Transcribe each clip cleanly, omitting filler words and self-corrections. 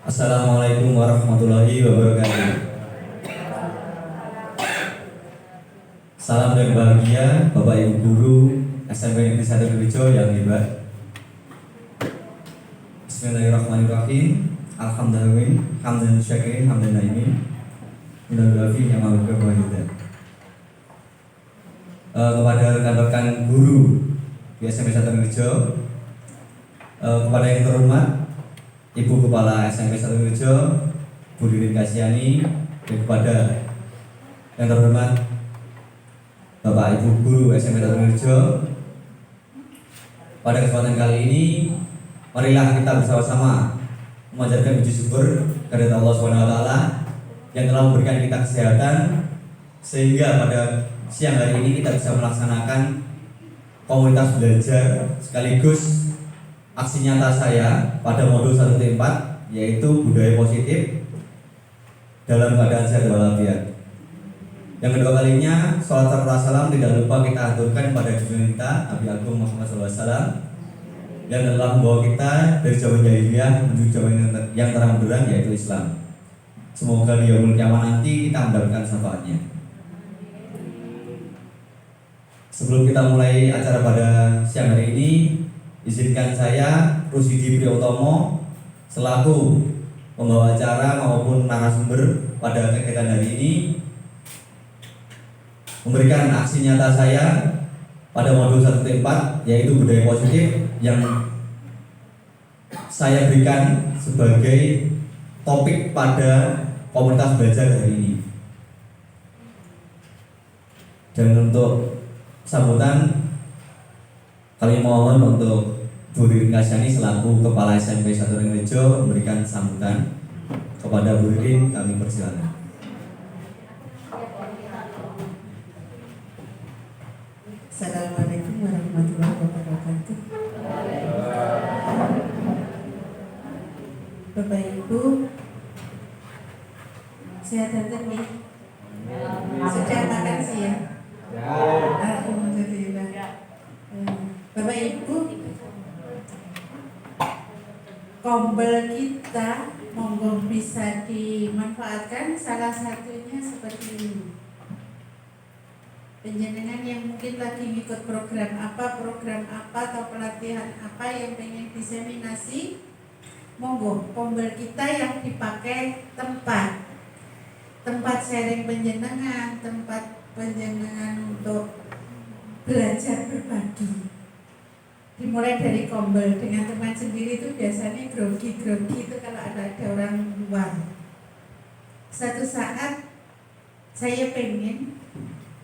Assalamualaikum warahmatullahi wabarakatuh. Salam dan bahagia Bapak Ibu Guru SMP Negeri 1 Gerejo yang hebat. Bismillahirrahmanirrahim. Alhamdulillah, hamdan syakirin, hamdan naimin. Minal-lafi yang ma'rufah wahidah. Kepada rekan-rekan guru di SMP 1 Gerejo, kepada yang terhormat Ibu Kepala SMP 1 Gerejo, Bu Dirin Kasiani, dan kepada yang terhormat Bapak Ibu Guru SMP 1 Gerejo, pada kesempatan kali ini, marilah kita bersama-sama memanjatkan puji syukur kepada Allah SWT yang telah memberikan kita kesehatan sehingga pada siang hari ini kita bisa melaksanakan komunitas belajar sekaligus aksi nyata saya pada modul 1.4 yaitu budaya positif dalam keadaan sehat walafiat. Yang kedua kalinya, sholat serta salam tidak lupa kita aturkan pada junjungan kita Nabi Agung Muhammad SAW yang telah membawa kita dari zaman jahiliyah menuju zaman yang terang benderang yaitu Islam. Semoga di yaumul kiamah nanti kita mendapatkan syafaatnya. Sebelum kita mulai acara pada siang hari ini, izinkan saya Rusidi Priyotomo selaku pembawa acara maupun narasumber pada kegiatan hari ini memberikan aksi nyata saya pada modul 1.4 yaitu budaya positif yang saya berikan sebagai topik pada komunitas belajar hari ini. Dan untuk sambutan kami mohon untuk Bu Dirin Kasiani selaku Kepala SMP 1 Gerejo memberikan sambutan. Kepada Bu Dirin kami persilakan. Assalamualaikum warahmatullahi wabarakatuh. Bapak Ibu, sehat nih? Sudah makan siang? Alhamdulillah. Bapak Ibu, kombel kita monggo bisa dimanfaatkan, salah satunya seperti ini. Penjenengan yang mungkin lagi ngikut program apa atau pelatihan apa yang pengen diseminasi, monggo kombel kita yang dipakai tempat sharing penjenengan, tempat penjenengan untuk belajar berbagi. Dimulai dari kombel dengan teman sendiri itu biasanya grogi itu kalau ada orang luar. Satu saat saya pengen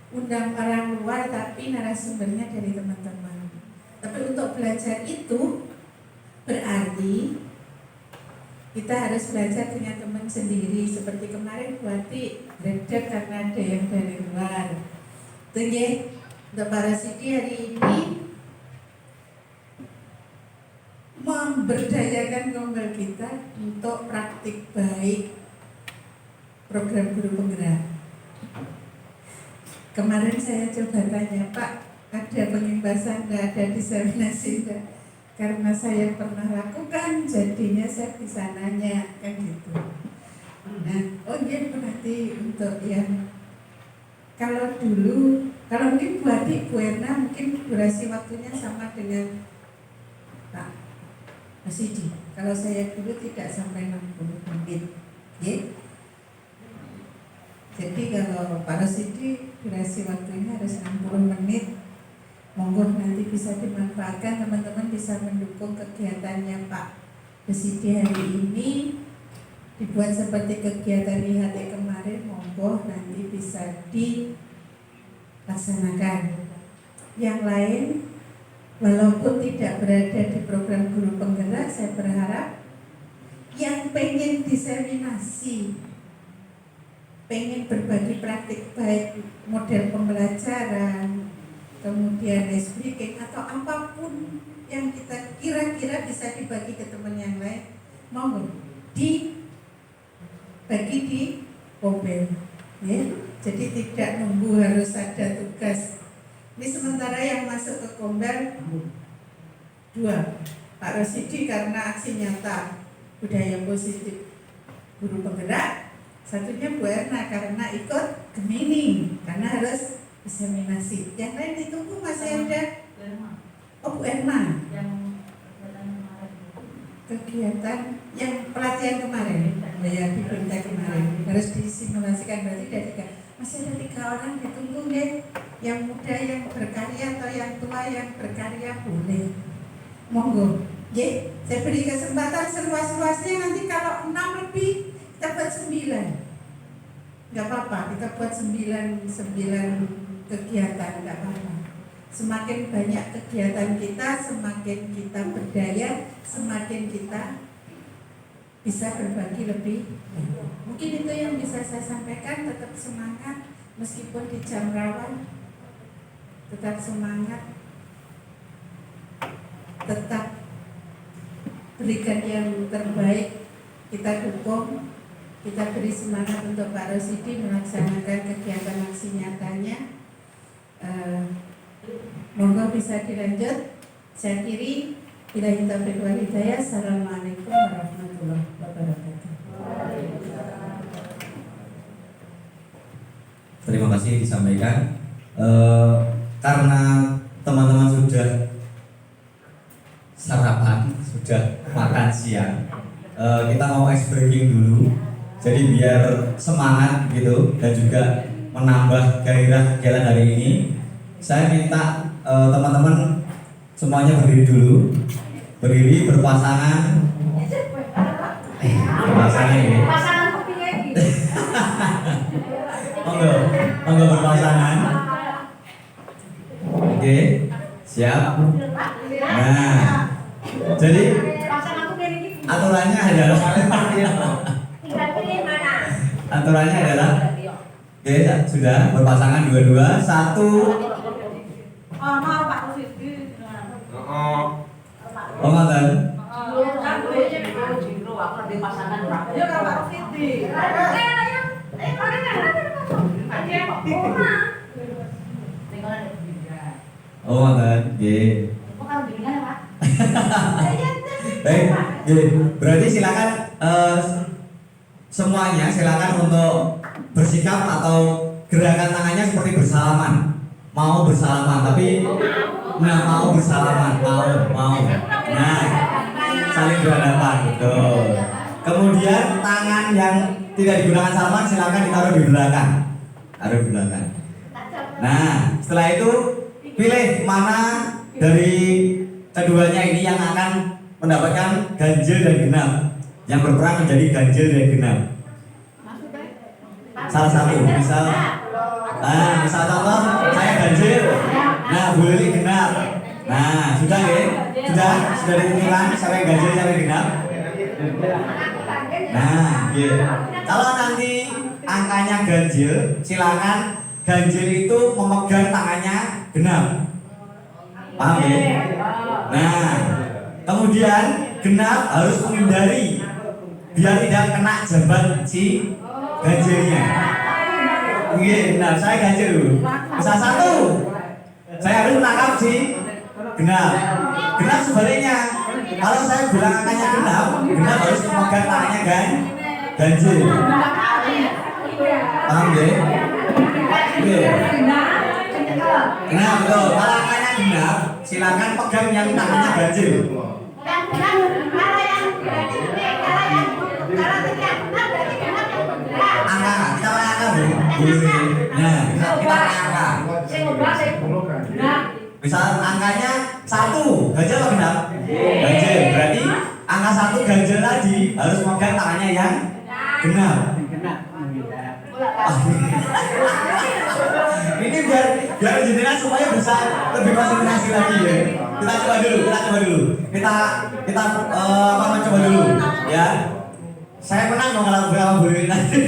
undang orang luar tapi narasumbernya dari teman-teman. Tapi untuk belajar itu berarti kita harus belajar dengan teman sendiri. Seperti kemarin Buati belajar karena ada yang dari luar. Tengge, untuk para sidi hari ini memberdayakan kombel kita untuk praktik baik program guru penggerak. Kemarin saya coba tanya, Pak, ada pengimbasan enggak, ada diseminasi enggak? Karena saya pernah lakukan, jadinya saya bisa nanya, kan gitu. Nah, berarti untuk yang kalau mungkin Bu Adik, Bu Erna mungkin durasi waktunya sama dengan Pak Masidi. Kalau saya dulu tidak sampai 60 menit, ya. Jadi kalau para sidi durasi waktunya harus 60 menit. Monggo nanti bisa dimanfaatkan, teman-teman bisa mendukung kegiatannya Pak Besidi hari ini. Dibuat seperti kegiatan IHT kemarin, monggo nanti bisa dilaksanakan. Yang lain, walaupun tidak berada di program guru penggerak, saya berharap yang pengen diseminasi, pengen berbagi praktik baik model pembelajaran, kemudian ice breaking atau apapun yang kita kira-kira bisa dibagi ke teman yang lain, monggo dibagi di kombel, ya. Jadi tidak nunggu harus ada tugas. Ini sementara yang masuk ke kombel 2, Pak Rosidi karena aksi nyata budaya positif. guru penggerak, satunya Bu Erna karena ikut Gemini karena harus diseminasi. Yang lain ditunggu masih ada. Oh, Bu Erna. Kegiatan yang pelatihan kemarin, ya diberita kemarin harus disimulasikan, berarti ada 3. Masih ada 3 orang ditunggu deh. Yang muda yang berkarya atau yang tua yang berkarya boleh. Monggo. Ye, saya beri kesempatan seluas-luasnya, nanti kalau 6 lebih kita buat 9. Enggak apa-apa, kita buat 9 kegiatan, enggak apa-apa. Semakin banyak kegiatan kita, semakin kita berdaya, semakin kita bisa berbagi lebih. Mungkin itu yang bisa saya sampaikan. Tetap semangat meskipun di jam rawan. Tetap semangat. Tetap berikan yang terbaik. Kita dukung, kita beri semangat untuk Pak Rosidi melaksanakan kegiatan aksi nyatanya. Monggo bisa dilanjut. Saya kiri, billahi taufiq wal hidayah. Assalamualaikum warahmatullahi wabarakatuh. Terima kasih disampaikan. Karena teman-teman sudah sarapan, sudah makan siang, kita mau ice breaking dulu. Jadi biar semangat gitu dan juga menambah gairah kegiatan hari ini. Saya minta teman-teman semuanya berdiri dulu, berdiri berpasangan. Berpasangan ini. Monggo berpasangan. Oke, siap. Nah, jadi aturannya adalah aturannya adalah oke, sudah berpasangan dua-dua. 1. Oh, ngoten. Oh, ngoten. Nggih. Baik, berarti silakan semuanya silakan untuk bersikap atau gerakan tangannya seperti bersalaman. Mau bersalaman, tapi mau bersalaman, mau. Nah, saling berhadapan, betul. Kemudian tangan yang tidak digunakan salaman silakan ditaruh di belakang. Taruh di belakang. Nah, setelah itu pilih mana dari keduanya ini yang akan mendapatkan ganjil dan genap, yang berperan menjadi ganjil dan genap. Salah satu, misal contoh saya ganjil, nah Bu Lili genap. Nah, sudah ya? Sudah ditentukan siapa yang ganjil, siapa yang genap? Nah, kalau nanti angkanya ganjil, silakan ganjil itu memegang tangannya genap. Paham ya? Nah, kemudian genap harus menghindari biar tidak kena jamban si ganjilnya. Oke, nah saya ganjil dulu. Misal 1, saya harus menangkap si genap. Genap sebaliknya. Kalau saya bilang angkanya genap harus memegang tangannya ganjil. Paham ya? Oke. Nah, betul. Kalau angkanya genap, silakan pegang yang tangannya ganjil. Angka, kita angka Bu. Nah, kita angka. Misal angkanya 1, ganjil atau genap? Ganjil. Berarti angka 1 ganjil tadi harus memegang tangannya yang genap. Ini biar jenengan supaya bisa lebih konsentrasi lagi ya. Kita coba dulu. Kita coba dulu ya. Saya menang dong kalau berapa boleh nanti.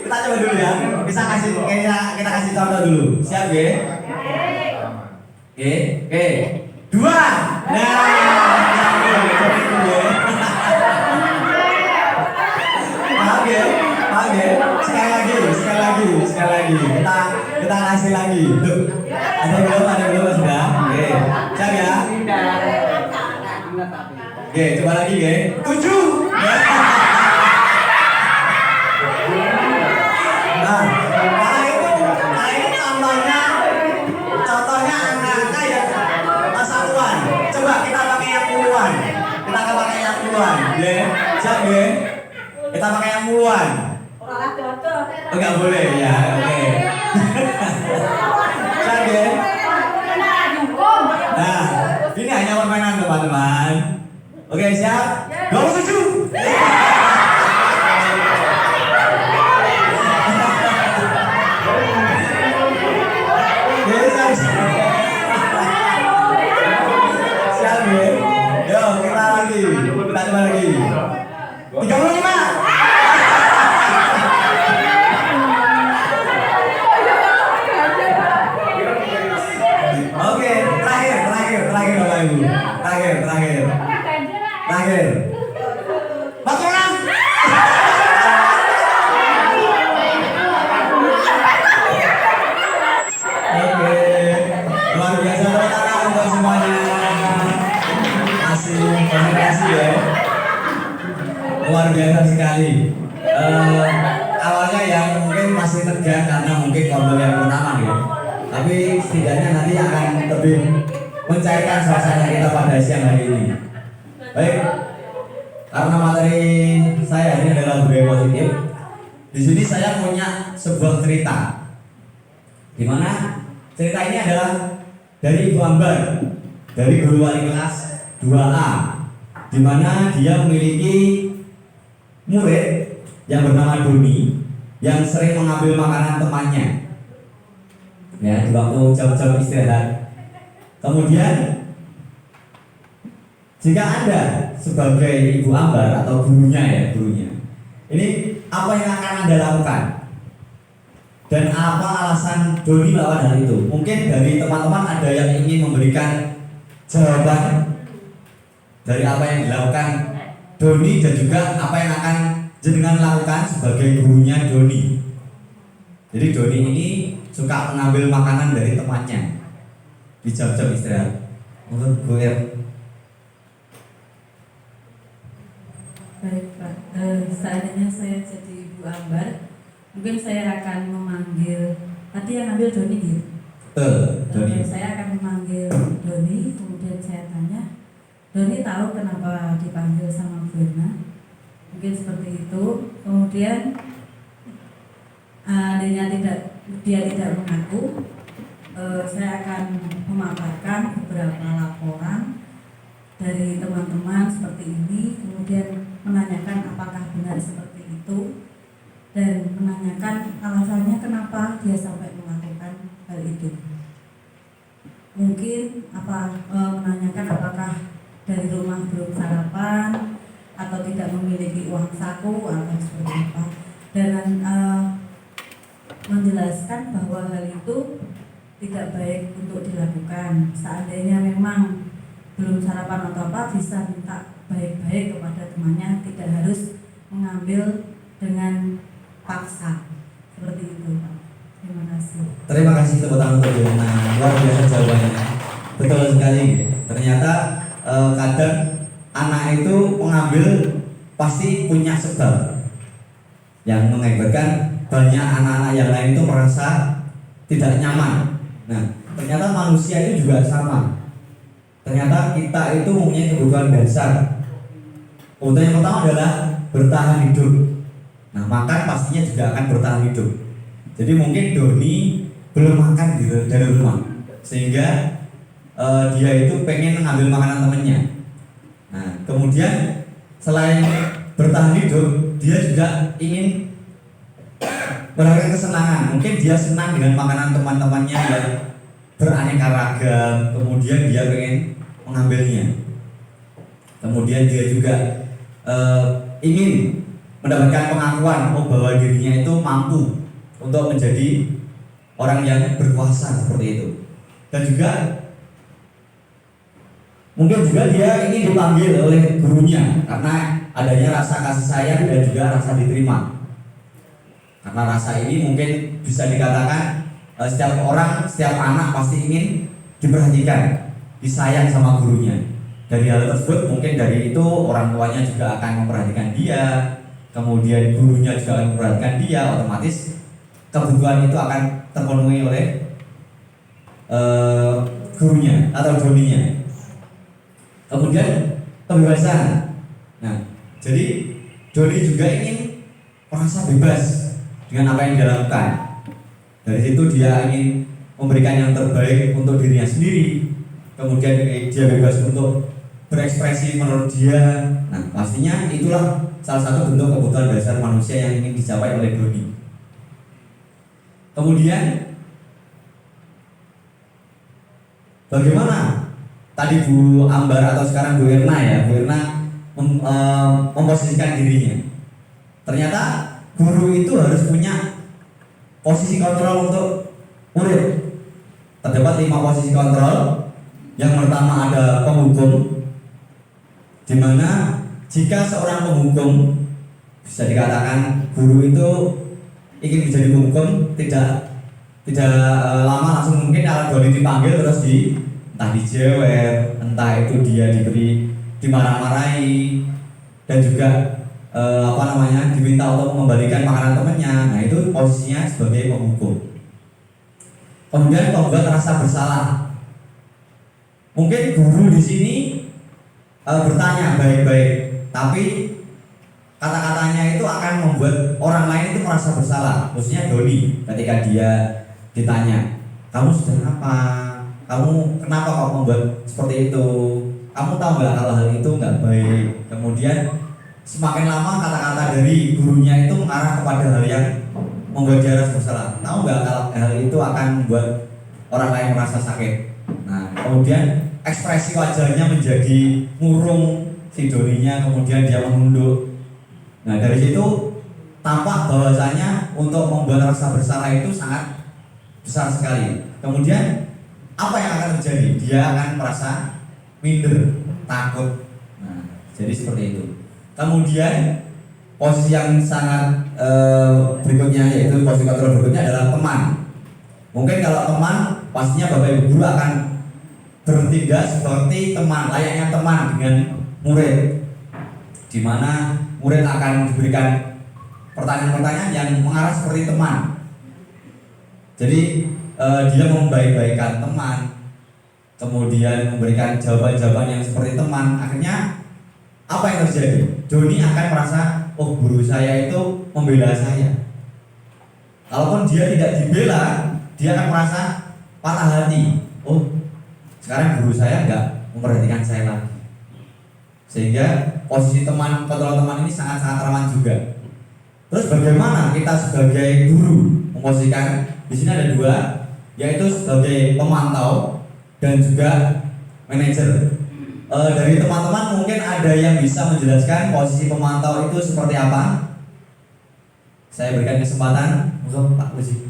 Kita coba dulu ya. Kita kasih contoh dulu. Siap ya? Oke. 2. Nah, Maaf ya. Sekali lagi. Kita kasih lagi. Ada belum sudah? Oke. Siap ya? Oke, coba lagi ya. 7. Nah, itu contohnya angka yang satuan. Coba kita pakai yang puluhan. Kita akan pakai yang puluhan, ya. Siap ya? Kita pakai yang puluhan. Enggak boleh ya, oke. Siap ya? Nah, ini hanya permainan teman-teman. Oke, siap? 27. Siap ya? Yo, kita lagi. Kita coba lagi. 35. Oke, terakhir Bapak Ibu. Terakhir. 46. Oke, luar biasa tepuk tangan untuk semuanya. Terima kasih ya. Luar biasa sekali. Awalnya yang mungkin masih tegang karena mungkin kompil yang pertama ya. Tapi setidaknya nanti akan lebih mencairkan suasana kita pada siang hari ini. Baik, karena materi saya ini adalah budaya positif. Di sini saya punya sebuah cerita, di mana cerita ini adalah dari Ibu Ambar, dari guru wali kelas 2A, di mana dia memiliki murid yang bernama Doni yang sering mengambil makanan temannya. Ya, di waktu jam-jam istirahat. Kemudian jika Anda sebagai Ibu Ambar atau gurunya, ini apa yang akan Anda lakukan? Dan apa alasan Doni melakukan hal itu? Mungkin dari teman-teman ada yang ingin memberikan jawaban dari apa yang dilakukan Doni dan juga apa yang akan jenengan lakukan sebagai gurunya Doni. Jadi Doni ini suka mengambil makanan dari temannya di jam-jam istirahat. Menurut gue baik Pak, seandainya saya jadi Ibu Ambar, mungkin saya akan memanggil, tadi yang ambil Doni gitu. Doni. Saya akan memanggil Doni, kemudian saya tanya, Doni tahu kenapa dipanggil sama Bu Erna? Mungkin seperti itu. Kemudian dia tidak mengaku. Saya akan memaparkan beberapa laporan dari teman-teman seperti ini, kemudian menanyakan apakah benar seperti itu dan menanyakan alasannya kenapa dia sampai melakukan hal itu. Mungkin menanyakan apakah dari rumah belum sarapan atau tidak memiliki uang saku atau seperti apa, dan menjelaskan bahwa hal itu tidak baik untuk dilakukan. Seandainya memang belum sarapan atau apa, bisa minta baik-baik kepada temannya, tidak harus mengambil dengan paksa. Seperti itu Pak. Terima kasih. Terima kasih tepuk tangan untuk Yona. Luar biasa jawabannya. Betul sekali. Ternyata kadang anak itu mengambil pasti punya sebab. Yang mengakibatkan banyak anak-anak yang lain itu merasa tidak nyaman. Nah, ternyata manusia itu juga sama. Ternyata kita itu mempunyai kebutuhan dasar. Kebutuhan yang pertama adalah bertahan hidup. Nah, makan pastinya juga akan bertahan hidup. Jadi mungkin Doni belum makan dari rumah, sehingga dia itu pengen mengambil makanan temannya. Nah, kemudian selain bertahan hidup, dia juga ingin merasakan kesenangan. Mungkin dia senang dengan makanan teman-temannya yang beraneka ragam, kemudian dia pengen mengambilnya. Kemudian dia juga ingin mendapatkan pengakuan bahwa dirinya itu mampu untuk menjadi orang yang berkuasa seperti itu. Dan juga mungkin juga dia ingin dipanggil oleh gurunya karena adanya rasa kasih sayang dan juga rasa diterima. Karena rasa ini mungkin bisa dikatakan setiap orang, setiap anak pasti ingin diperhatikan, disayang sama gurunya. dari hal tersebut mungkin dari itu orang tuanya juga akan memperhatikan dia, kemudian gurunya juga akan memperhatikan dia, otomatis kebutuhan itu akan terpenuhi oleh gurunya atau doninya. Kemudian kebebasan. Nah, jadi doni juga ingin merasa bebas dengan apa yang dia lakukan. Dari situ dia ingin memberikan yang terbaik untuk dirinya sendiri. Kemudian dia bebas untuk berekspresi menurut dia. Nah, pastinya itulah salah satu bentuk kebutuhan dasar manusia yang ingin dicapai oleh doni. Kemudian bagaimana tadi Bu Ambar atau sekarang Bu Irna ya, Bu Irna memposisikan dirinya. Ternyata guru itu harus punya posisi kontrol untuk murid. Terdapat 5 posisi kontrol. Yang pertama ada penghukum, di mana jika seorang penghukum, bisa dikatakan guru itu ingin menjadi penghukum, tidak lama langsung mungkin kalau doni dipanggil terus entah dijewer, entah itu dia dimarah-marahi, dan juga diminta untuk mengembalikan makanan temannya. Nah, itu posisinya sebagai penghukum. Kemudian pembuat rasa bersalah. Mungkin guru di sini bertanya baik-baik, tapi kata-katanya itu akan membuat orang lain itu merasa bersalah, khususnya doni. Ketika dia ditanya, kamu sedang apa? Kamu kenapa kok membuat seperti itu? Kamu tahu nggak kalau hal itu nggak baik? Kemudian semakin lama kata-kata dari gurunya itu mengarah kepada hal yang membuat dia rasa bersalah. Tahu nggak kalau hal itu akan membuat orang lain merasa sakit? Nah, kemudian ekspresi wajahnya menjadi murung si doninya, kemudian dia menunduk. Nah, dari situ tampak bahwasanya untuk membuat rasa bersalah itu sangat besar sekali. Kemudian apa yang akan terjadi? Dia akan merasa minder, takut. Nah, jadi seperti itu. Kemudian posisi yang sangat berikutnya, yaitu posisi kontrol berikutnya adalah teman. Mungkin kalau teman, pastinya Bapak Ibu guru akan bertindak seperti teman, layaknya teman dengan murid, di mana murid akan diberikan pertanyaan-pertanyaan yang mengarah seperti teman. Jadi dia membaik-baikan teman, kemudian memberikan jawaban-jawaban yang seperti teman. Akhirnya apa yang terjadi? Doni akan merasa, oh, guru saya itu membela saya. Kalaupun dia tidak dibela, dia akan merasa patah hati. Oh, sekarang guru saya nggak memperhatikan saya lagi. Sehingga posisi teman, kontrol teman ini sangat-sangat rawan juga. Terus bagaimana kita sebagai guru memposisikan? Di sini ada 2, yaitu sebagai pemantau dan juga manajer. Dari teman-teman mungkin ada yang bisa menjelaskan posisi pemantau itu seperti apa? Saya berikan kesempatan untuk Pak Uzi.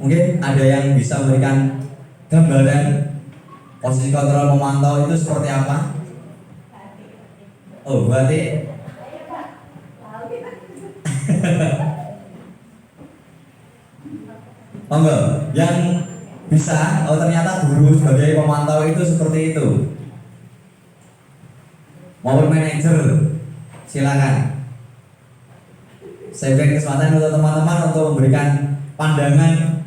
Mungkin ada yang bisa memberikan gambaran posisi kontrol pemantau itu seperti apa? Oh, berarti enggak, yang bisa, oh ternyata guru sebagai pemantau itu seperti itu. Maupun manajer, silakan. Saya berikan kesempatan untuk teman-teman untuk memberikan pandangan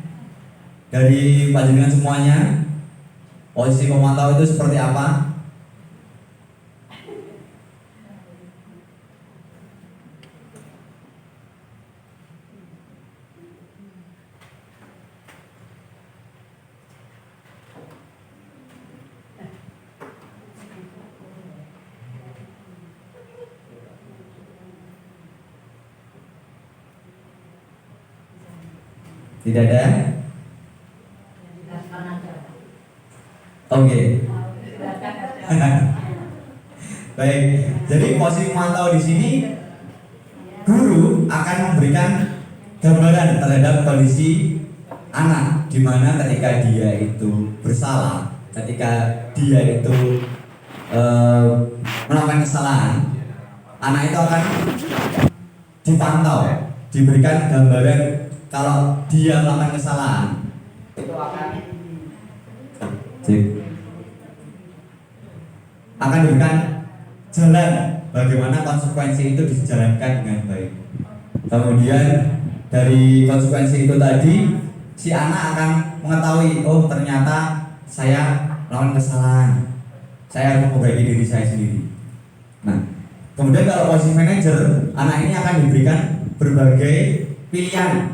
dari panjenengan semuanya. Posisi pemantau itu seperti apa? Tidak ada? Oke. Baik. Jadi posisi pemantau di sini, guru akan memberikan gambaran terhadap kondisi anak, di mana ketika dia itu bersalah, ketika dia itu melakukan kesalahan, anak itu akan dipantau, diberikan gambaran kalau dia melakukan kesalahan itu akan akan diberikan jalan bagaimana konsekuensi itu dijalankan dengan baik. Kemudian dari konsekuensi itu tadi, si anak akan mengetahui, oh ternyata saya melakukan kesalahan, saya harus memperbaiki diri saya sendiri. Nah, kemudian kalau posisi manajer, anak ini akan diberikan berbagai pilihan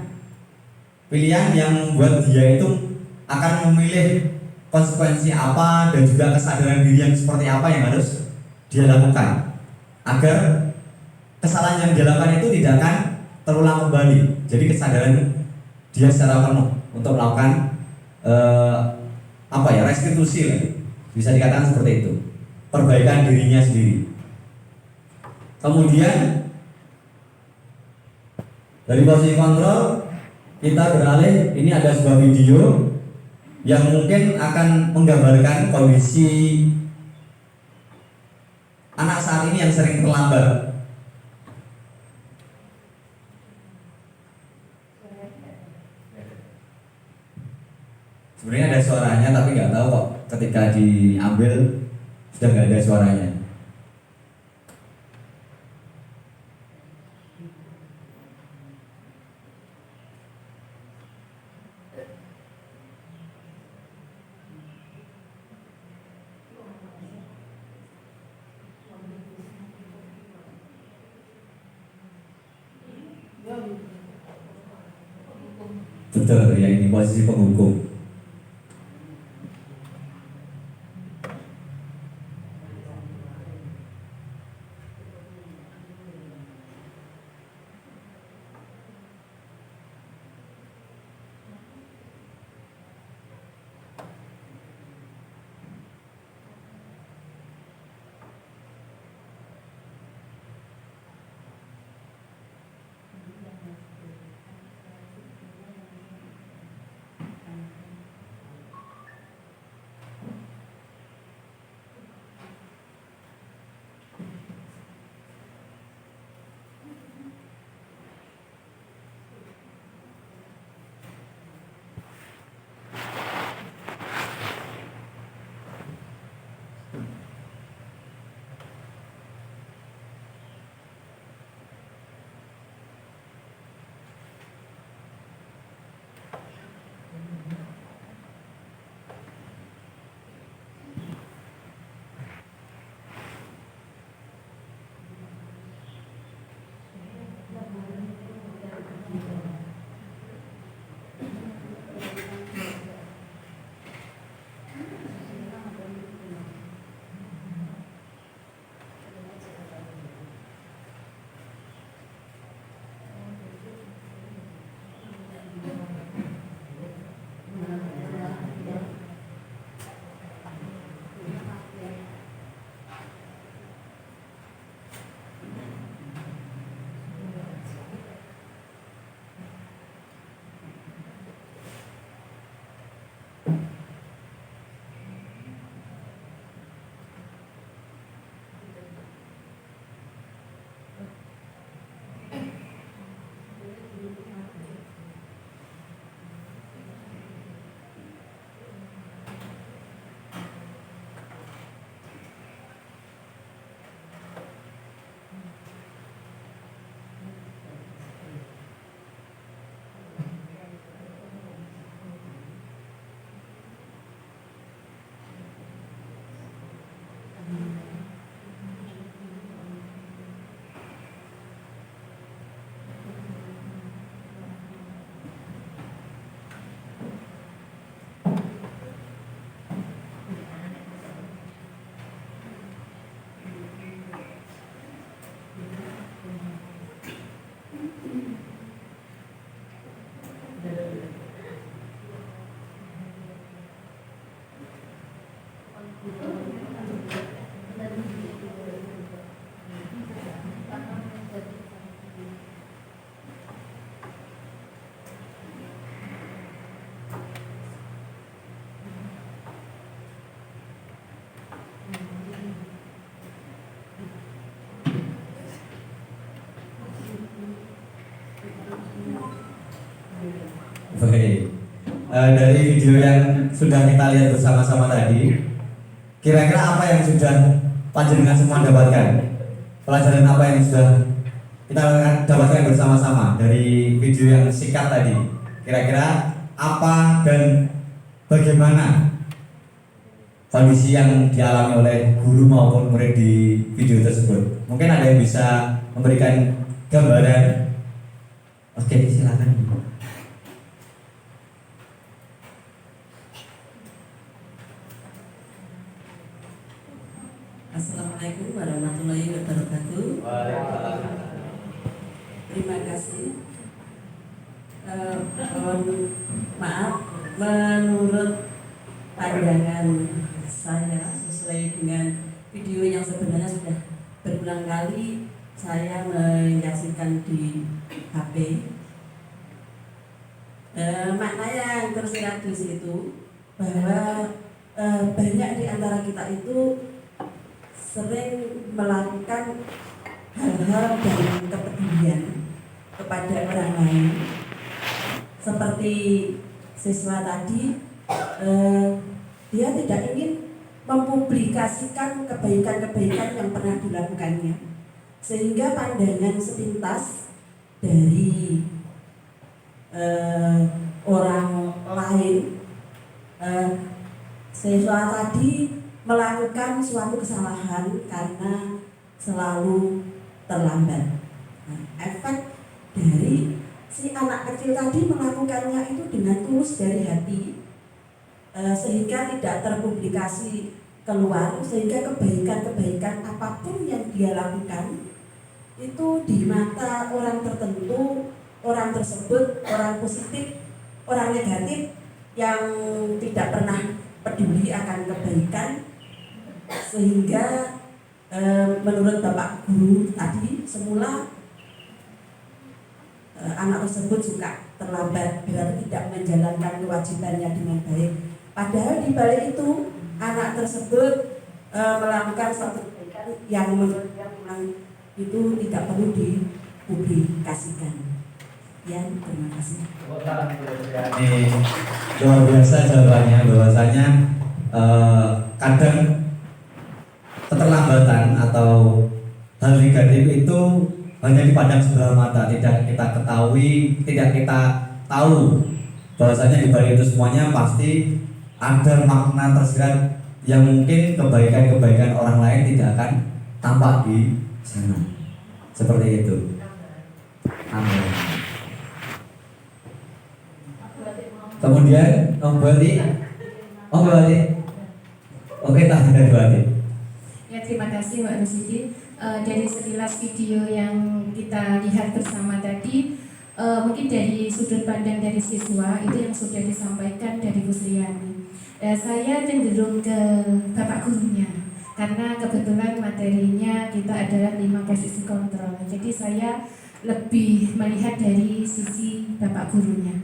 yang membuat dia itu akan memilih konsekuensi apa dan juga kesadaran diri yang seperti apa yang harus dia lakukan agar kesalahan yang dia lakukan itu tidak akan terulang kembali. Jadi kesadaran dia secara penuh untuk melakukan restitusi lah. Bisa dikatakan seperti itu, perbaikan dirinya sendiri. Kemudian dari posisi kontrol kita beralih, ini ada sebuah video yang mungkin akan menggambarkan kondisi anak saat ini yang sering terlambat. Sebenarnya ada suaranya tapi nggak tahu kok ketika diambil sudah nggak ada suaranya. Betul ya, ini posisi penghukum. Baik, dari video yang sudah kita lihat bersama-sama tadi, kira-kira apa yang sudah panjenengan semua dapatkan? Pelajaran apa yang sudah kita dapatkan bersama-sama dari video yang singkat tadi? Kira-kira apa dan bagaimana kondisi yang dialami oleh guru maupun murid di video tersebut? Mungkin ada yang bisa memberikan gambaran. Oke, silakan. Assalamualaikum warahmatullahi wabarakatuh. Terima kasih. Mohon maaf, menurut pandangan saya sesuai dengan video yang sebenarnya sudah berulang kali saya menyaksikan di HP. Makna yang tersirat di situ bahwa banyak di antara kita itu sering melakukan hal-hal dan kepedulian kepada orang lain. Seperti siswa tadi, dia tidak ingin mempublikasikan kebaikan-kebaikan yang pernah dilakukannya, sehingga pandangan sepintas dari orang lain, siswa tadi melakukan suatu kesalahan karena selalu terlambat. Nah, efek dari si anak kecil tadi melakukannya itu dengan tulus dari hati, sehingga tidak terpublikasi keluar, sehingga kebaikan-kebaikan apapun yang dia lakukan itu di mata orang tertentu, orang tersebut, orang positif, orang negatif yang tidak pernah peduli akan kebaikan, sehingga menurut Bapak Guru tadi semula anak tersebut suka terlambat, berarti tidak menjalankan kewajibannya dengan baik. Padahal di balik itu anak tersebut melakukan suatu kebaikan yang menurut dia memang itu tidak perlu dipublikasikan. Ya, terima kasih. Ini luar biasa jawabannya, bahwasanya kadang keterlambatan atau hal negatif itu hanya dipandang sebelah mata, tidak kita ketahui, tidak kita tahu bahwasanya di balik itu semuanya pasti ada makna tersirat yang mungkin kebaikan-kebaikan orang lain tidak akan tampak di sana. Seperti itu. Amin. Kemudian berarti oke, tak ada berarti. Ya, terima kasih Mbak Rusidi. Dari sekilas video yang kita lihat bersama tadi, mungkin dari sudut pandang dari siswa itu yang sudah disampaikan dari Bu Sriani. Saya cenderung ke Bapak gurunya, karena kebetulan materinya kita adalah 5 posisi kontrol. Jadi saya lebih melihat dari sisi Bapak gurunya.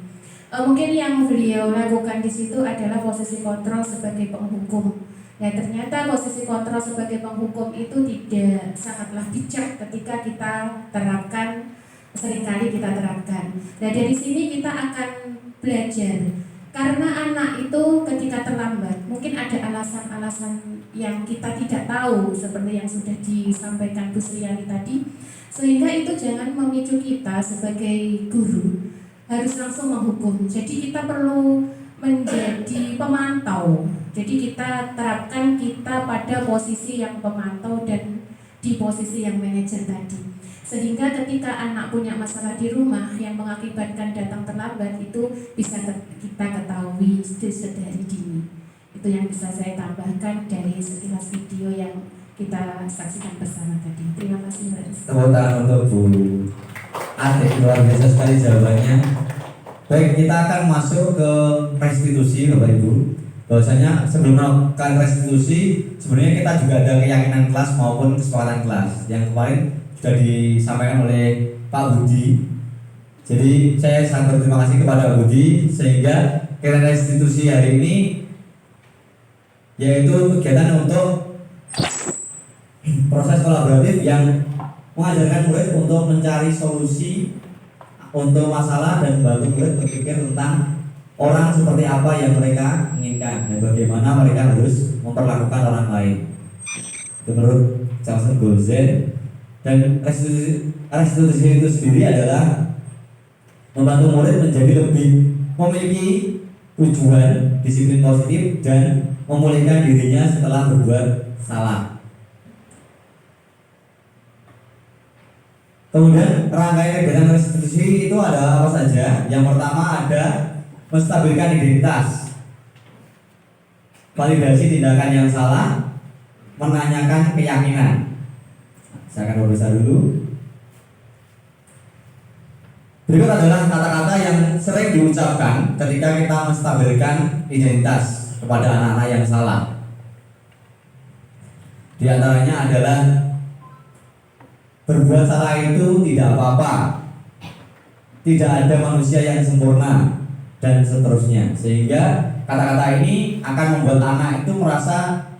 Mungkin yang beliau lakukan di situ adalah posisi kontrol sebagai penghukum. Nah, ternyata posisi kontrol sebagai penghukum itu tidak sangatlah bijak ketika kita terapkan, seringkali kita terapkan. Nah, dari sini kita akan belajar, karena anak itu ketika terlambat mungkin ada alasan-alasan yang kita tidak tahu, seperti yang sudah disampaikan Bu Sriani tadi, sehingga itu jangan memicu kita sebagai guru harus langsung menghukum. Jadi kita perlu menjadi pemantau. Jadi kita terapkan kita pada posisi yang pemantau dan di posisi yang manajer tadi. Sehingga ketika anak punya masalah di rumah yang mengakibatkan datang terlambat, itu bisa kita ketahui sedari dini. Itu yang bisa saya tambahkan dari sekilas video yang kita saksikan bersama tadi. Terima kasih Mbak Rizky. Tepuk tangan untuk Bu Atik, luar biasa sekali jawabannya. Baik, kita akan masuk ke restitusi Bapak Ibu. Bahwasanya sebelum melakukan restitusi, sebenarnya kita juga ada keyakinan kelas maupun kesepakatan kelas yang kemarin sudah disampaikan oleh Pak Budi. Jadi saya sangat berterima kasih kepada Pak Budi, sehingga kegiatan restitusi hari ini yaitu kegiatan untuk proses kolaboratif yang mengajarkan murid untuk mencari solusi untuk masalah dan membantu murid berpikir tentang orang seperti apa yang mereka inginkan dan bagaimana mereka harus memperlakukan orang lain. itu menurut Charles Gozen. Dan restitusi itu sendiri adalah membantu murid menjadi lebih memiliki tujuan, disiplin positif, dan memulihkan dirinya setelah berbuat salah. Kemudian rangkaian kegiatan restitusi itu ada apa saja? Yang pertama ada menstabilkan identitas, validasi tindakan yang salah, menanyakan keyakinan. Saya akan berusaha dulu. Berikut adalah kata-kata yang sering diucapkan ketika kita menstabilkan identitas kepada anak-anak yang salah. Di antaranya adalah berbuat salah itu tidak apa-apa, tidak ada manusia yang sempurna, dan seterusnya. Sehingga kata-kata ini akan membuat anak itu merasa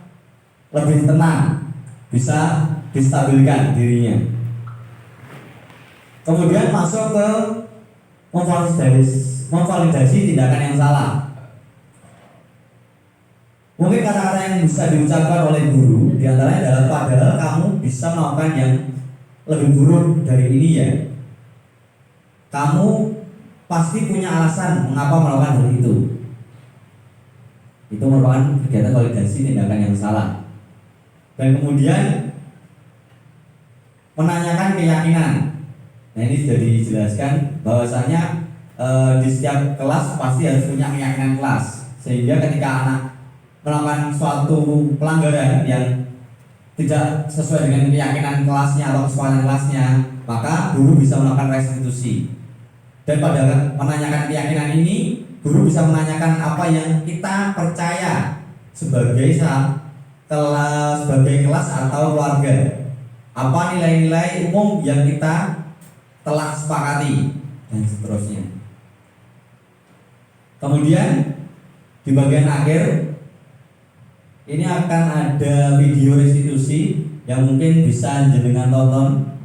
lebih tenang, bisa distabilkan dirinya. Kemudian masuk ke memvalidasi tindakan yang salah. Mungkin kata-kata yang bisa diucapkan oleh guru diantaranya adalah padahal kamu bisa melakukan yang lebih buruk dari ini ya. Kamu pasti punya alasan mengapa melakukan hal itu. Itu merupakan kegiatan validasi tindakan yang salah. Dan kemudian menanyakan keyakinan. Nah, ini sudah dijelaskan bahwasanya di setiap kelas pasti harus punya keyakinan kelas, sehingga ketika anak melakukan suatu pelanggaran yang tidak sesuai dengan keyakinan kelasnya atau kesepakatan kelasnya, maka guru bisa melakukan restitusi. Dan pada menanyakan keyakinan ini, guru bisa menanyakan apa yang kita percaya sebagai kelas atau keluarga. Apa nilai-nilai umum yang kita telah sepakati, dan seterusnya. Kemudian di bagian akhir ini akan ada video restitusi yang mungkin bisa jenengan tonton.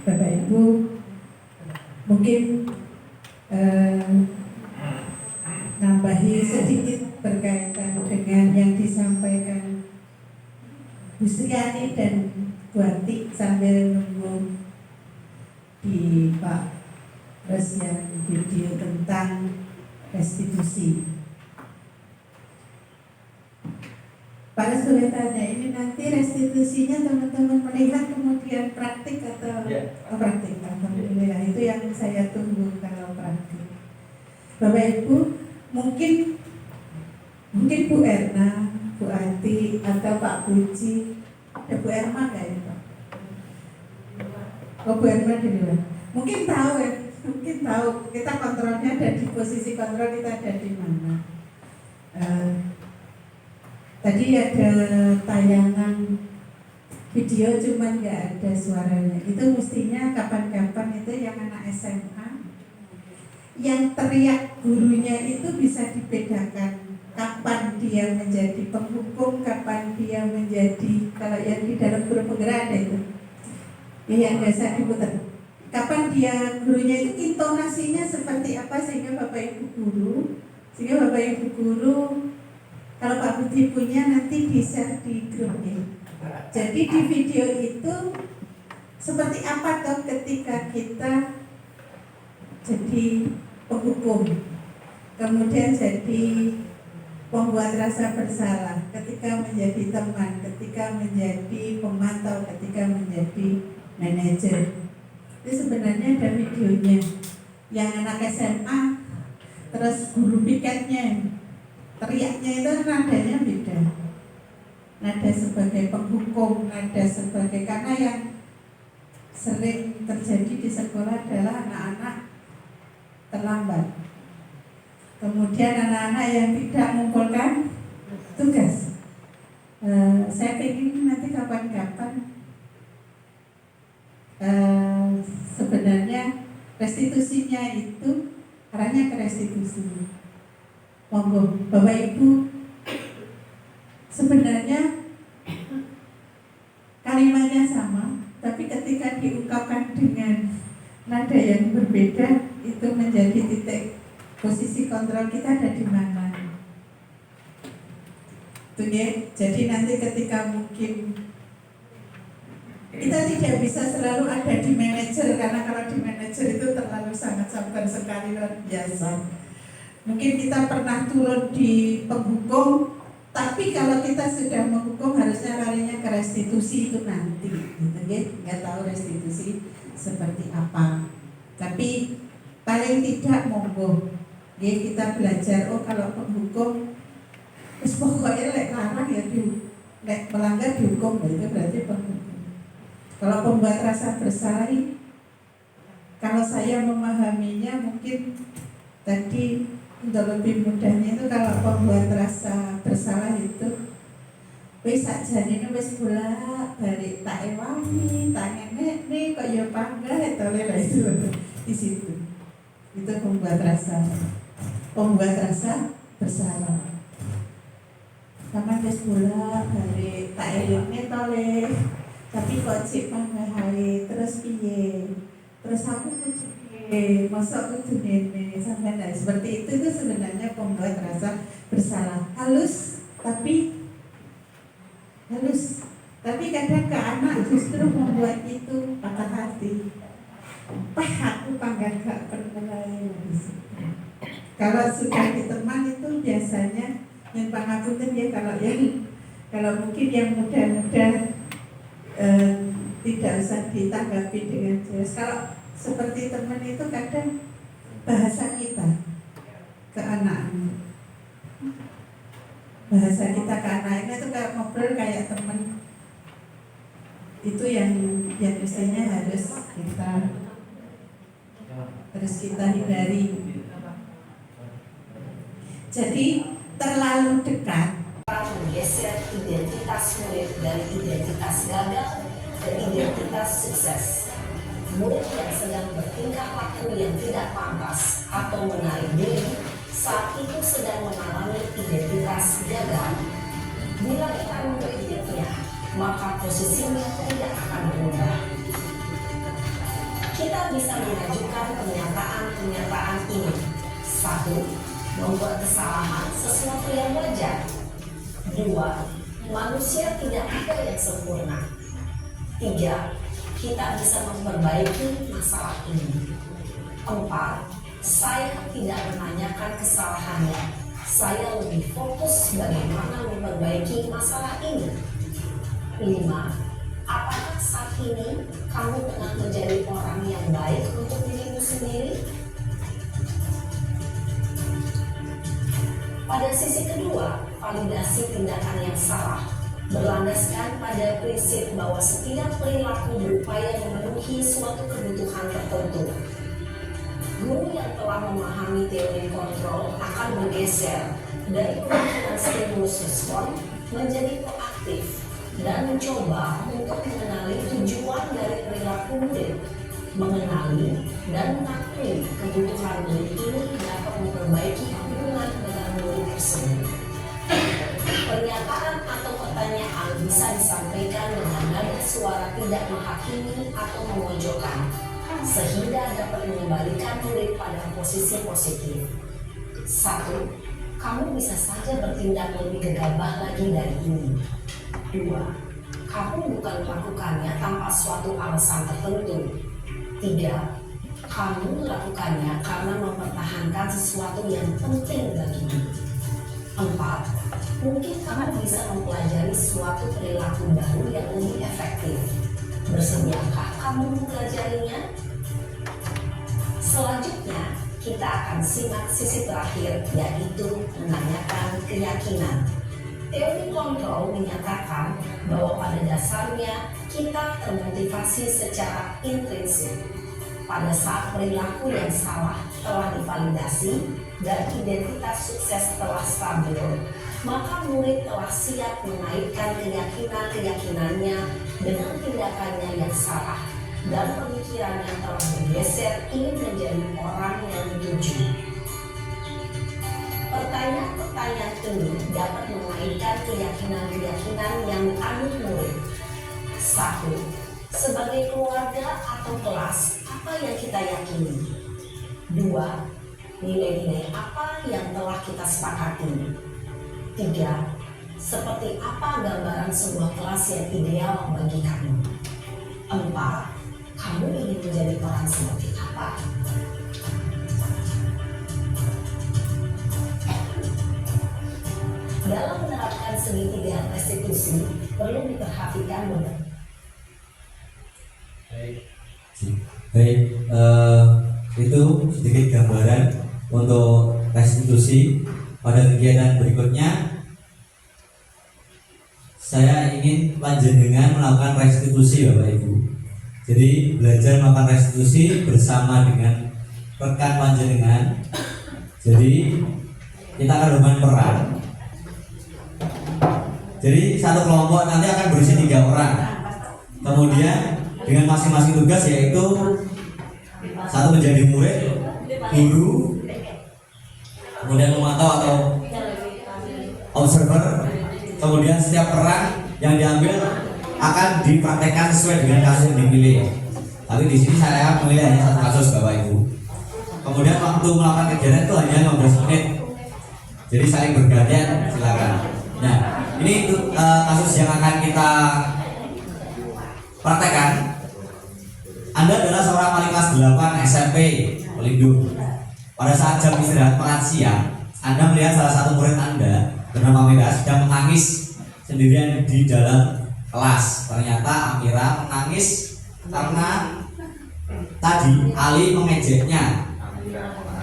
Bapak Ibu, mungkin nambahi sedikit berkaitan dengan yang disampaikan Bu Sriani dan Bu Atik sambil nunggu di Pak Resyan video tentang restitusi. Pak Res boleh tanya, ini nanti restitusinya teman-teman melihat kemudian praktik atau praktik? Alhamdulillah, itu yang saya tunggu kalau praktik. Bapak Ibu, mungkin Bu Erna, Bu Ati, atau Pak Puji, ada Bu Erma nggak ya Pak? Oh, Bu Erma dulu. Mungkin tahu ya, mungkin tahu kita kontrolnya ada di posisi kontrol kita ada di mana. Tadi ada tayangan video cuman nggak ada suaranya. Itu mestinya kapan-kapan itu yang anak SMA yang teriak gurunya itu bisa dibedakan kapan dia menjadi penghukum, kapan dia menjadi, kalau yang di dalam guru penggerak ada itu ya, yang biasa diputar, kapan dia gurunya itu intonasinya seperti apa sehingga Bapak Ibu guru kalau Pak Budi punya nanti di-share di grupnya. Jadi di video itu seperti apa toh ketika kita jadi penghukum, kemudian jadi pembuat rasa bersalah, ketika menjadi teman, ketika menjadi pemantau, ketika menjadi manajer. Itu sebenarnya ada videonya. Yang anak SMA, terus guru piketnya, teriaknya itu nadanya beda. Nada sebagai penghukum, nada sebagai, karena yang sering terjadi di sekolah adalah anak-anak terlambat. Kemudian anak-anak yang tidak mengumpulkan tugas. Saya ingin nanti kapan-kapan sebenarnya restitusinya itu arahnya ke restitusi. Monggo Bapak Ibu, sebenarnya kalimatnya sama, tapi ketika diungkapkan dengan nada yang berbeda itu menjadi titik posisi kontrol kita ada di mana. Tuh ya, jadi nanti ketika mungkin kita tidak bisa selalu ada di manajer, karena kalau di manajer itu terlalu sangat sabar sekali, luar biasa. Mungkin kita pernah turun di penghukum, tapi kalau kita sudah menghukum harusnya larinya ke restitusi itu nanti, gitu ya. Nggak tahu restitusi seperti apa. Tapi paling tidak monggo, ya kita belajar. Oh kalau penghukum, pokoknya larang ya melanggar dihukum, itu berarti penghukum. Kalau pembuat rasa bersalah, kalau saya memahaminya mungkin tadi untuk lebih mudahnya itu kalau pembuat rasa bersalah itu wis sakjane wis bolak-balik tak ewangi, tak nenek kok ya panggah itu di situ. Itu pembuat rasa bersalah. Sama wis bolak-balik tak elingne tole, tapi kok cek panggah hae terus piye? Terus aku masa kudu nene sampai seperti itu sebenarnya pembuat rasa bersalah. Halus kadang ke anak justru membuat itu patah hati. Aku panggil gak pernah. Kalau sudah di teman itu biasanya yang pangapunten ya, kalau mungkin yang muda-muda tidak usah ditanggapi dengan jelas. Kalau seperti teman itu kadang bahasa kita ke anak-anak, itu kayak ngobrol kayak teman, itu yang biasanya harus kita hindari. Jadi terlalu dekat menggeser identitas murid dari identitas gagal ke identitas sukses. Murid yang sedang bertingkah laku yang tidak pantas atau menarik diri saat itu sedang mengalami identitas gagal. Bila kita mengkritiknya, maka posisinya tidak akan berubah. Kita bisa mengajukan pernyataan ini. 1. Membuat kesalahan sesuatu yang wajar. 2. Manusia tidak ada yang sempurna. 3. Kita bisa memperbaiki masalah ini. 4. Saya tidak menanyakan kesalahannya, Saya lebih fokus bagaimana memperbaiki masalah ini. 5. Apakah saat ini kamu tengah menjadi orang yang baik untuk dirimu sendiri? Pada sisi kedua, validasi tindakan yang salah berlandaskan pada prinsip bahwa setiap perilaku berupaya memenuhi suatu kebutuhan tertentu. Guru yang telah memahami teori kontrol akan bergeser dari pemikiran stimulus respon menjadi proaktif dan mencoba untuk mengenali tujuan dari perilaku murid, mengenali dan mengakui kebutuhan murid ini dapat memperbaiki hubungan dengan murid tersebut. Pernyataan atau pertanyaan bisa disampaikan dengan nada suara tidak menghakimi atau memojokkan, sehingga dapat mengembalikan murid pada posisi positif. 1. Kamu bisa saja bertindak lebih gegabah lagi dari ini. 2. Kamu bukan melakukannya tanpa suatu alasan tertentu. 3. Kamu melakukannya karena mempertahankan sesuatu yang penting bagimu. 4. Mungkin kamu bisa mempelajari suatu perilaku baru yang lebih efektif. Bersediakah kamu mempelajarinya? Selanjutnya, kita akan simak sisi terakhir, yaitu menanyakan keyakinan. Teori kontrol menyatakan bahwa pada dasarnya kita termotivasi secara intrinsik. Pada saat perilaku yang salah telah divalidasi dan identitas sukses telah stabil, maka murid telah siap menaikkan keyakinan-keyakinannya dengan tindakannya yang salah, dan pemikirannya telah bergeser ingin menjadi orang yang dituju. Pertanyaan-pertanyaan ini dapat mengaitkan keyakinan-keyakinan yang dianut murid. 1. Sebagai keluarga atau kelas, apa yang kita yakini? 2. Nilai-nilai apa yang telah kita sepakati? 3. Seperti apa gambaran sebuah kelas yang ideal bagi kamu? 4. Kamu ingin menjadi orang seperti apa? Dalam menerapkan segitiga restitusi, perlu diperhatikan beberapa. Baik, itu sedikit gambaran untuk restitusi. Pada kegiatan berikutnya, saya ingin panjenengan melakukan restitusi, Bapak Ibu. Jadi belajar melakukan restitusi bersama dengan rekan panjenengan. Jadi kita akan bermain peran. Jadi satu kelompok nanti akan berisi 3 orang. Kemudian dengan masing-masing tugas, yaitu satu menjadi murid, guru, kemudian memantau atau observer. Kemudian setiap peran yang diambil akan dipraktekkan sesuai dengan kasus yang dipilih. Tapi di sini saya memilih hanya satu kasus, Bapak Ibu. Kemudian waktu melakukan kegiatan itu hanya 15 menit. Jadi saling bergantian, silakan. Nah, ini kasus yang akan kita praktekkan. Anda adalah seorang wali kelas 8 SMP Pelindung. Pada saat jam istirahat makan siang, Anda melihat salah satu murid Anda bernama Mira sedang menangis sendirian di dalam kelas. Ternyata Amira menangis karena tadi Ali mengejeknya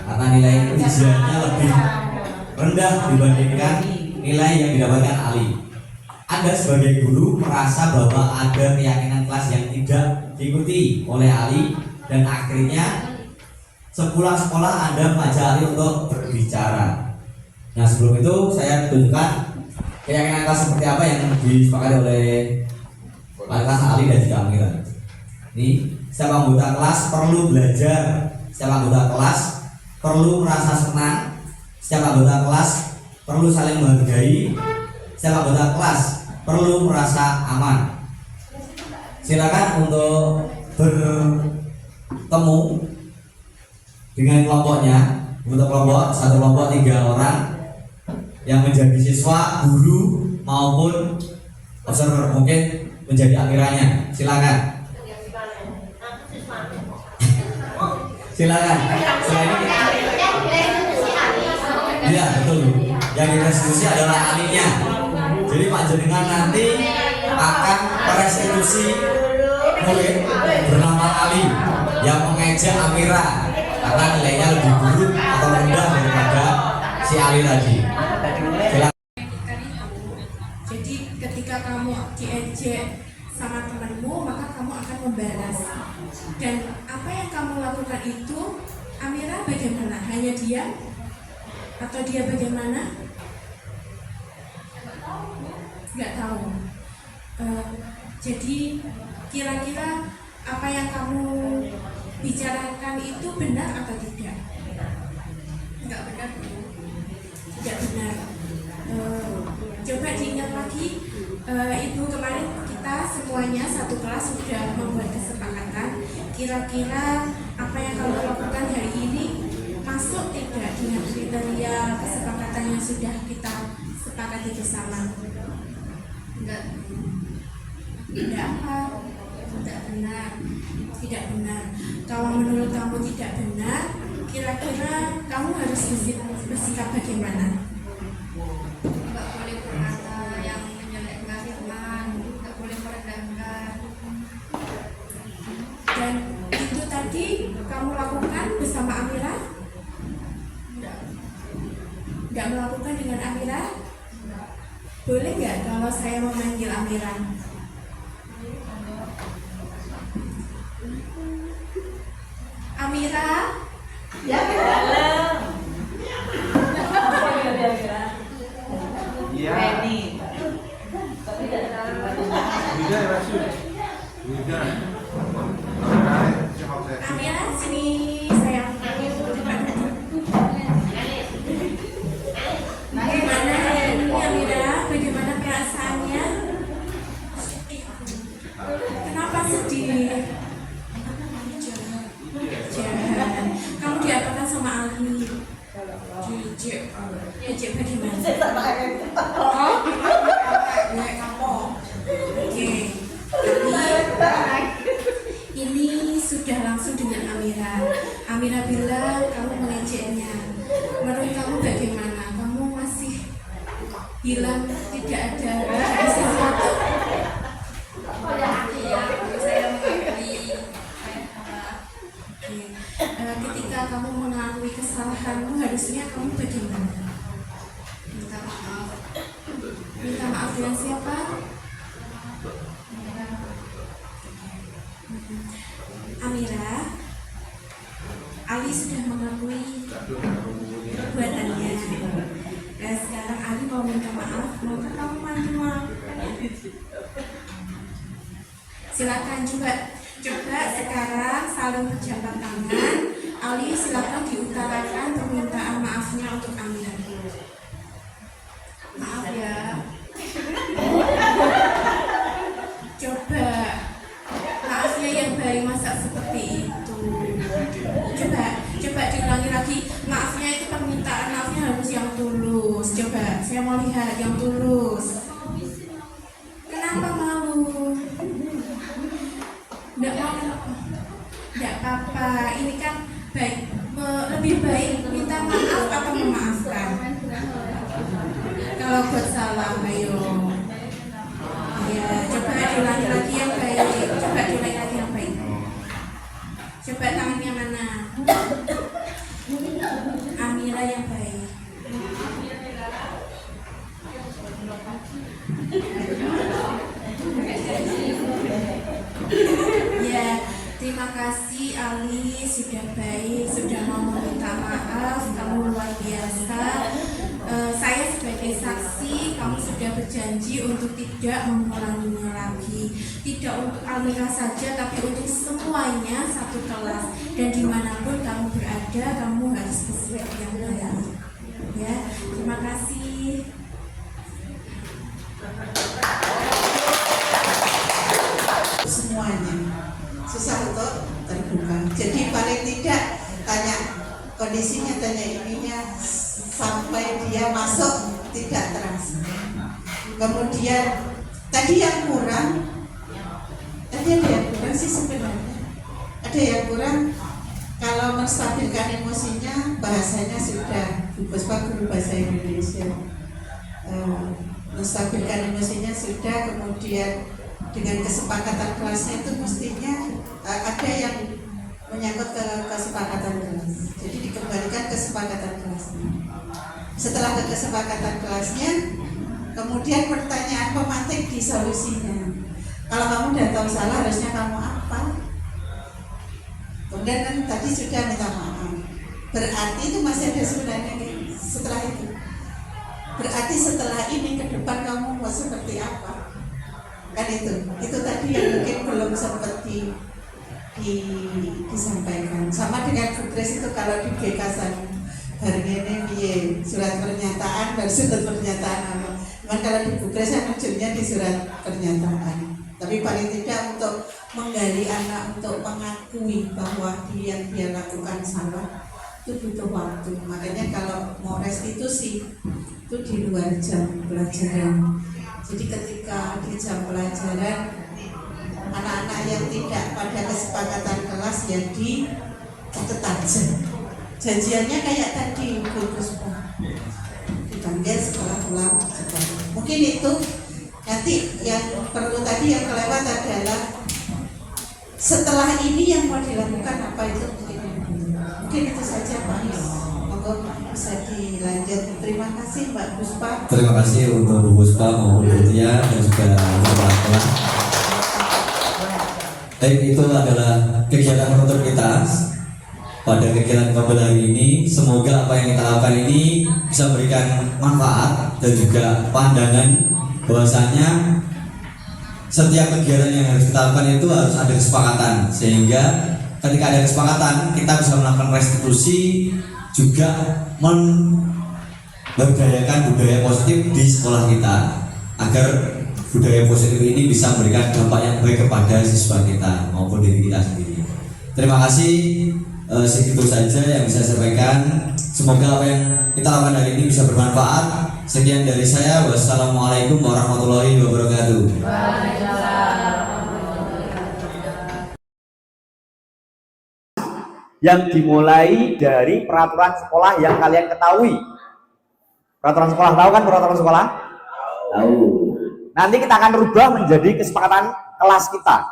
karena nilai ujiannya lebih rendah dibandingkan nilai yang didapatkan Ali. Anda sebagai guru merasa bahwa ada keyakinan kelas yang tidak diikuti oleh Ali, dan akhirnya sepulang sekolah Anda mengajak Ali untuk berbicara. Nah, sebelum itu saya tunjukkan keyakinan kelas seperti apa yang disepakati oleh wali kelas Ali dan juga Amira. Ini, setiap anggota kelas perlu belajar, setiap anggota kelas perlu merasa senang, setiap anggota kelas perlu saling menghargai, setiap anggota kelas perlu merasa aman. Silakan untuk bertemu dengan kelompoknya. Untuk kelompok, satu kelompok 3 orang yang menjadi siswa, guru maupun observer, mungkin menjadi akhirnya. Silakan. Silakan. Selain itu, ya betul. Yang direstitusi adalah alinya. Jadi panjenengan nanti akan merestitusi murid bernama Ali yang mengejek Amira karena nilainya lebih buruk atau rendah daripada si Ali tadi. Jadi ketika kamu diejek sama temanmu, maka kamu akan membalas. Dan apa yang kamu lakukan itu, Amira bagaimana? Hanya diam? Atau dia bagaimana? Nggak tahu. Jadi kira-kira apa yang kamu bicarakan itu benar atau tidak? Nggak benar, Bu. Tidak benar. Coba diingat lagi, Ibu, kemarin kita semuanya satu kelas sudah membuat kesepakatan. Kira-kira apa yang kamu lakukan hari ini masuk tidak dengan kriteria kesepakatan yang sudah kita sepakati bersama? Enggak. Tidak apa? Tidak benar. Tidak benar. Kalau menurut kamu tidak benar, kira-kira kamu harus bersikap bagaimana? Enggak boleh berkata yang menjelekkan teman, enggak boleh merendahkan. Dan itu tadi kamu lakukan bersama Amira? Enggak melakukan dengan Amira? Boleh nggak kalau saya memanggil Amira? Amira? Ya, Amira, sini sayang. Bagaimana hari ini Amira? Bagaimana perasaannya? Kenapa sedih? Jangan. Kamu diapakan sama Ali? Diejek bagaimana? Oh? Oke. Ini sudah langsung dengan Amira. Amira bilang kamu mengejeknya. Menurut kamu bagaimana? Kamu masih bilang tidak ada sesuatu? Saya mengakui. Ketika kamu mengakui kesalahanmu, harusnya kamu bagaimana? Minta maaf. Minta maaf dengan siapa? Amira, Ali sudah mengakui perbuatannya. Sekarang Ali mau minta maaf, maka kamu maaf. Silakan coba sekarang saling berjabat tangan. Ali silakan diutarakan permintaan maafnya untuk Amira. Maaf ya. Coba maafnya yang baik, masa seperti itu. Coba diulangi lagi. Maafnya itu permintaan maafnya harus yang tulus. Coba saya mau lihat yang tulus. Kenapa malu? Nggak apa-apa. Ini kan baik. Lebih baik minta maaf atau memaafkan. Kalau buat salah, ayo. Ya, coba diulangi lagi yang baik. Coba diulangi lagi yang baik. Coba tangannya mana? Amira yang baik. Ya, terima kasih Ali sudah baik, sudah mau meminta maaf. Kamu luar biasa. Saya sebagai saksi, kamu sudah berjanji untuk tidak mengulanginya lagi. Tidak untuk Amira saja, tapi untuk semuanya satu kelas. Dan dimanapun kamu berada, kamu harus bersikap yang baik. Ya, terima kasih. Semuanya susah untuk terbuka. Jadi paling tidak tanya kondisinya, tanya ininya sampai dia masuk tidak terasa. Kemudian tadi yang kurang, ada yang kurang sih sebenarnya. Ada yang kurang kalau menstabilkan emosinya, bahasanya sudah Bu Puspa guru bahasa Indonesia. Menstabilkan emosinya sudah, kemudian dengan kesepakatan kelasnya itu mestinya ada yang menyangkut ke kesepakatan kelas. Jadi dikembalikan kesepakatan kelasnya. Setelah ke kesepakatan kelasnya, kemudian pertanyaan pemantik di solusinya. Kalau kamu udah tahu salah, harusnya kamu apa? Kemudian kan tadi sudah minta maaf. Berarti itu masih ada sebenarnya setelah itu. Berarti setelah ini ke depan kamu mau seperti apa? Kan itu tadi yang mungkin belum sempat disampaikan. Sama dengan Bukres itu kalau di GKSan hari ini surat pernyataan dan surat pernyataan apa. Cuman kalau di Bukres kan ujungnya di surat pernyataan. Tapi paling tidak untuk menggali anak, untuk mengakui bahwa yang dia lakukan salah, itu butuh waktu. Makanya kalau mau restitusi itu di luar jam pelajaran. Jadi ketika di jam pelajaran, anak-anak yang tidak pada kesepakatan kelas ya dicatat aja. Janjiannya kayak tadi Bu Puspa, dipanggil sekolah ulang sekolah. Mungkin itu nanti yang perlu tadi yang kelewat adalah setelah ini yang mau dilakukan apa itu mungkin itu saja Pak. Monggo bisa dilanjut. Terima kasih Mbak Puspa. Terima kasih untuk Bu Puspa maupun Bu Tia dan juga kepala kelas. Baik, itu adalah kegiatan penutup kita pada kegiatan Kabel hari ini. Semoga apa yang kita lakukan ini bisa memberikan manfaat dan juga pandangan bahwasanya setiap kegiatan yang harus kita lakukan itu harus ada kesepakatan, sehingga ketika ada kesepakatan kita bisa melakukan restitusi, juga memberdayakan budaya positif di sekolah kita agar budaya positif ini bisa memberikan dampak yang baik kepada siswa kita maupun diri kita sendiri. Terima kasih, segitu saja yang bisa saya sampaikan. Semoga apa yang kita lakukan hari ini bisa bermanfaat. Sekian dari saya. Wassalamualaikum warahmatullahi wabarakatuh. Yang dimulai dari peraturan sekolah yang kalian ketahui. Peraturan sekolah, tahu kan peraturan sekolah? Tahu. Nanti kita akan rubah menjadi kesepakatan kelas kita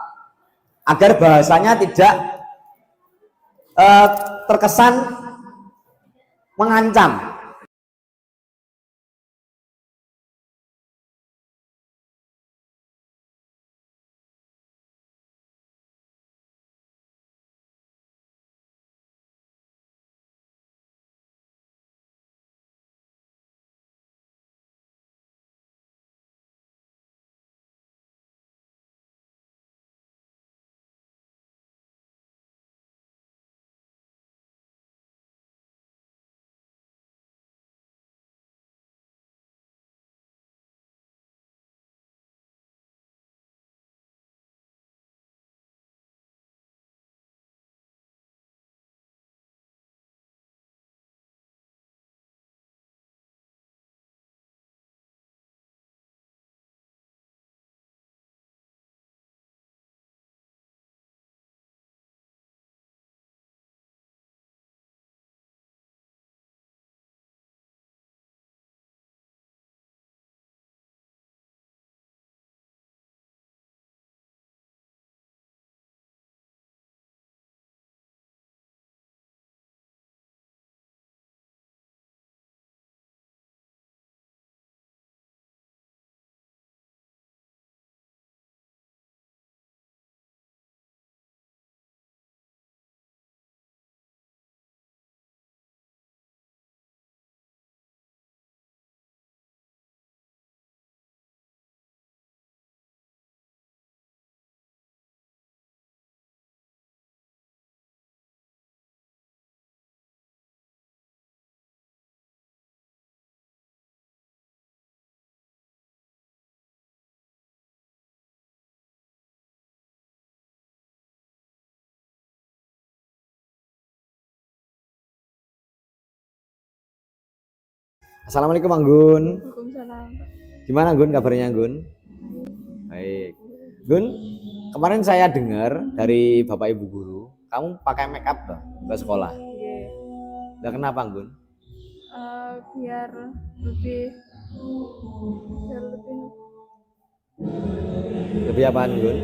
agar bahasanya tidak terkesan mengancam. Assalamualaikum Anggun. Waalaikumsalam. Gimana Gun kabarnya Gun? Baik. Gun, kemarin saya dengar dari Bapak Ibu guru, kamu pakai make up toh ke sekolah. Iya. Nah, kenapa Gun? biar lebih Lebih apaan Gun?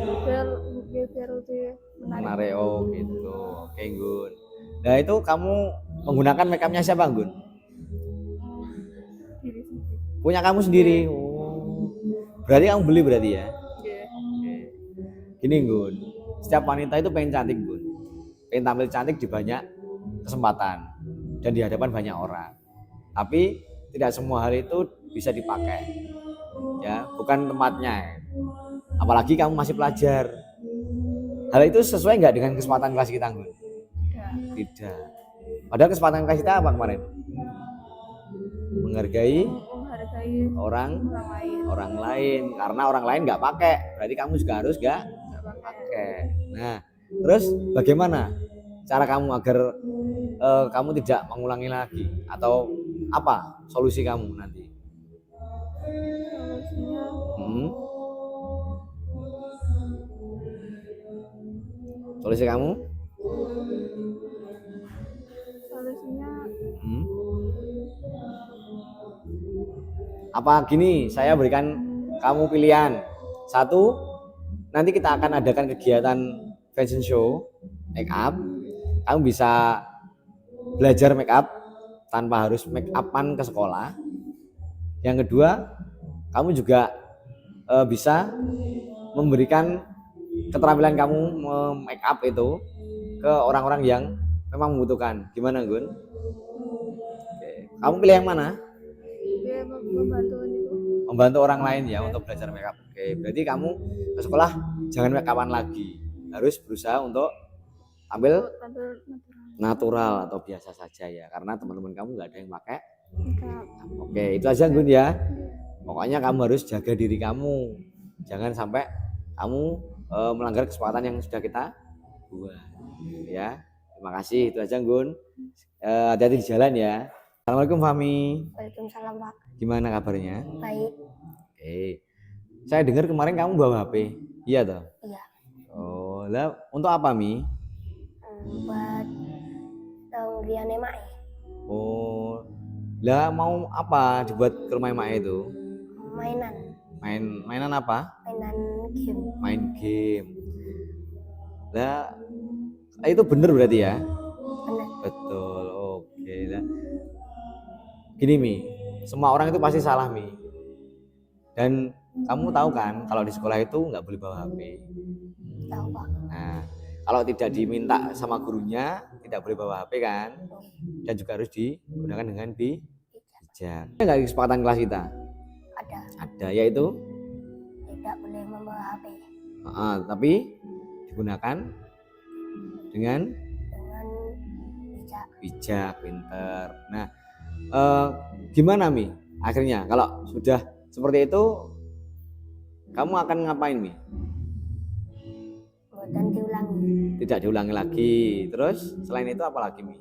biar lebih Menarik. Oh gitu. Oke Gun. Nah itu kamu menggunakan make upnya siapa Gun? diri sendiri. Punya kamu sendiri. Oh. Berarti kamu beli berarti ya? Iya. Oke. Gini Gun, setiap wanita itu pengen cantik Gun, pengen tampil cantik di banyak kesempatan dan di hadapan banyak orang. Tapi tidak semua hal itu bisa dipakai, ya bukan tempatnya. Apalagi kamu masih pelajar. Hal itu sesuai nggak dengan kesempatan kelas kita Gun? Tidak. Padahal kesempatan kelas kita apa kemarin? Menghargai orang lain, karena orang lain nggak pakai, berarti kamu juga harus nggak pakai. Nah, terus bagaimana cara kamu agar kamu tidak mengulangi lagi, atau apa solusi kamu nanti? Solusi kamu? Apa gini, saya berikan kamu pilihan. Satu, nanti kita akan adakan kegiatan fashion show make up. Kamu bisa belajar make up tanpa harus make upan ke sekolah. Yang kedua, kamu juga bisa memberikan keterampilan kamu make up itu ke orang-orang yang memang membutuhkan. Gimana Gun? Oke. Kamu pilih yang mana? Membantu orang lain ya untuk belajar make up. Oke, berarti kamu ke sekolah jangan make upan lagi, harus berusaha untuk tampil natural atau biasa saja ya, karena teman-teman kamu nggak ada yang pakai. Oke, itu aja Gun ya. Pokoknya kamu harus jaga diri kamu, jangan sampai kamu melanggar kesepakatan yang sudah kita buat ya. Terima kasih, itu aja Gun. Hati-hati di jalan ya. Assalamualaikum Fami. Waalaikumsalam Pak. Gimana kabarnya? Baik. Oke. Saya dengar kemarin kamu bawa HP. Iya toh? Iya. Oh, lah untuk apa Mi? Buat pembelian emak. Oh, lah mau apa dibuat ke rumah emak itu? Mainan. Mainan apa? Mainan game. Main game. Lah itu bener berarti ya? Benar. Betul. Oke lah. Gini Mi, semua orang itu pasti salah Mi. Dan kamu tahu kan kalau di sekolah itu nggak boleh bawa HP. Tahu Pak. Nah, kalau tidak diminta sama gurunya tidak boleh bawa HP kan? Dan juga harus digunakan dengan bijak. Ada nggak kesepakatan kelas kita? Ada. Ada, yaitu Tidak boleh membawa HP. Tapi digunakan dengan bijak, pinter. Nah, gimana Mi? Akhirnya kalau sudah seperti itu, kamu akan ngapain Mi? Dan diulangi. Tidak diulangi lagi. Terus selain itu apa lagi Mi?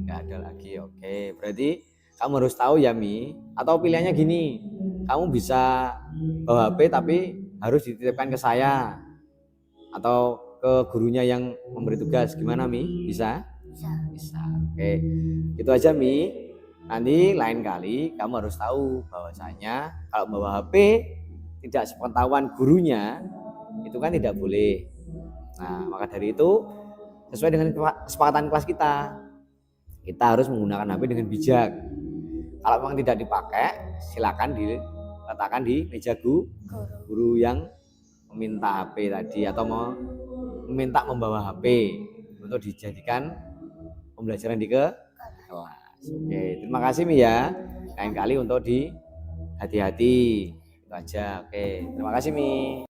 Nggak ada lagi. Oke, berarti kamu harus tahu ya Mi. Atau pilihannya gini, kamu bisa bawa HP tapi harus dititipkan ke saya atau ke gurunya yang memberi tugas. Gimana Mi? Bisa? Bisa. Oke, itu aja Mi. Nanti lain kali kamu harus tahu bahwasanya kalau bawa HP tidak sepengetahuan gurunya itu kan tidak boleh. Nah, maka dari itu sesuai dengan kesepakatan kelas kita harus menggunakan HP dengan bijak. Kalau memang tidak dipakai, silakan diletakkan di meja guru yang meminta HP tadi atau mau meminta membawa HP untuk dijadikan pembelajaran di kelas. Oke, terima kasih Mi ya. Lain kali untuk hati-hati. Itu aja. Oke, terima kasih Mi.